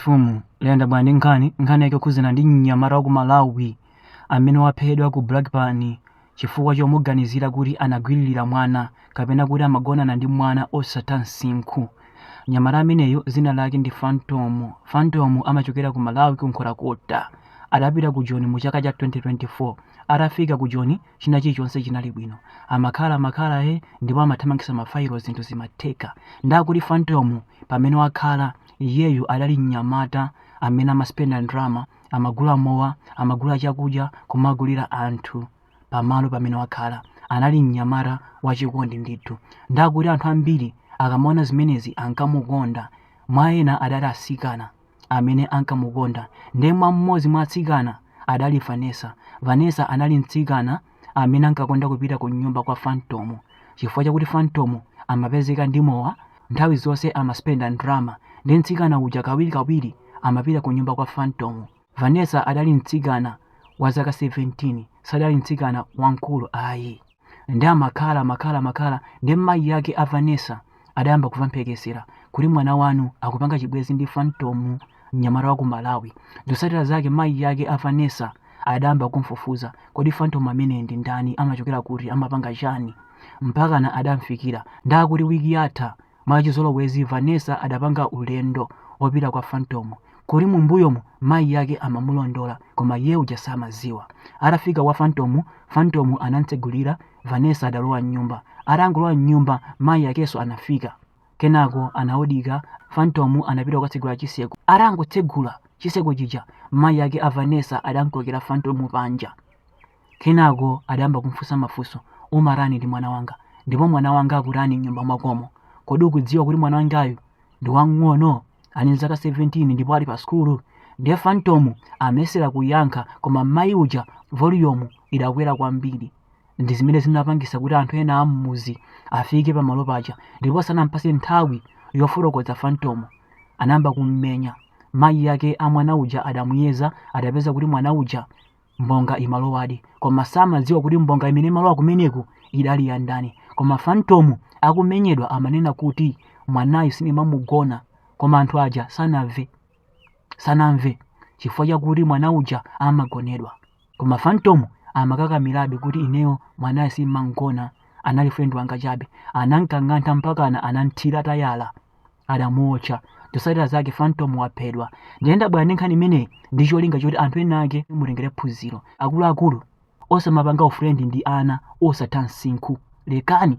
Mfumu lenda bwandi nkhani yake kuzina ndi mnyamata wa ku Malawi amene waphedwa ku Blackburn chifukwa chomuganizira kuti anagwiririra mwana kapena kuti amagonana ndi mwana osatha msinkhu. Mnyamata ameneyo zina lake ndi Phantom. Phantom amachokera ku Malawi ku Nkhotakota. Adapita ku Joni mu chaka cha 2024. Atafika ku Joni china chilichonse chinali bwino. Amakhala ndipo amathamangitsa mafailo zinthu zimatheka. Ndakuti Phantom pamene wakhala iyeyu adali mnyamata amene amaspenda ndalama, amagula mowa, amagula chakudya, kumagulira anthu pamalo pamene wakhala. Anali mnyamata wachikondi ndithu. Ndakuti anthu ambiri akamaona zimenezi ankamukonda. Mwa ena adali asikana amene ankamukonda. Ndiye mwa mmodzi mwa atsikana adali Vanessa. Vanessa anali mtsikana amene ankakonda kupita ku nyumba kwa Phantom chifukwa chakuti Phantom amapezeka ndi mowa, nthawi zonse amaspenda ndalama. Ndi mtsikana uja kawirikawiri amapita ku nyumba kwa Phantom. Vanessa adali mtsikana wa zaka 17, sadali mtsikana wamkulu ayi. Ndi amakhala ndi mayi yake a Vanessa adayamba kuva mphekesera kuti mwana wanu akupanga chibwezi ndi Phantom, mnyamata wa ku Malawi. Zotsatira zake mayi yake a Vanessa adayamba kumfufuza kodi Phantom amene ndi ndani, amachokera kuti, amapanga chani, mpakana adamfikira. Ndakuti wiki yatha mwachizolowezi Vanessa adapanga ulendo wopita kwa Phantom kuti mumbuyomu mayi yake amamulondola koma iye uja samaziwa. Atafika kwa Phantom, Phantom anamtsegulira, Vanessa adalowa mnyumba. Atangolowa mnyumba mayi yakenso anafika. Kenako anaudika, Phantom anapita kukatsegula chiseko. Atangotsegula chiseko chija mayi yake a Vanessa adankokera Phantom panja. Kenako adayamba kumfunsa mafunso, umarani ndi mwana wanga, ndipo mwana wanga akurani mnyumba mwakomo, kodi ukudziwa kuti mwana wangayu ndi wang'ono, ali zaka 17 ndipo ali pa skulu? Ndiye Phantom amesera kuyankha koma mayi uja volume idakwera kwambiri. Ndi zimene zinapangisa kuti anthu ena amuzi afike pamalo paja, ndipo sanampase nthawi yofotokoza Phantom anayamba kummenya. Mayi yake a mwana uja adamuyeza, adapeza kuti mwana uja mbonga imalowadi, koma samadziwa kuti mbonga imene imalowa kumeneku idali ya ndani. Koma Phantom akumenyedwa amanena kuti mwanayu sinimamugona, koma anthu aja sanamve chifukwa chakuti mwana uja amagonedwa. Koma Phantom amakakamirabe kuti ineyo mwanayu simangona, anali friend wanga chabe. Anankang'antha mpakana anamthira tayala, adamuotcha. Zotsatira zake Phantom waphedwa. Ndiyenda bwana nkhani imeneyi ndi cholinga choti anthu ena ake mutengere phunziro. Akuluakulu osamapanga ufrendi ndi ana osatha msinkhu. Lekani.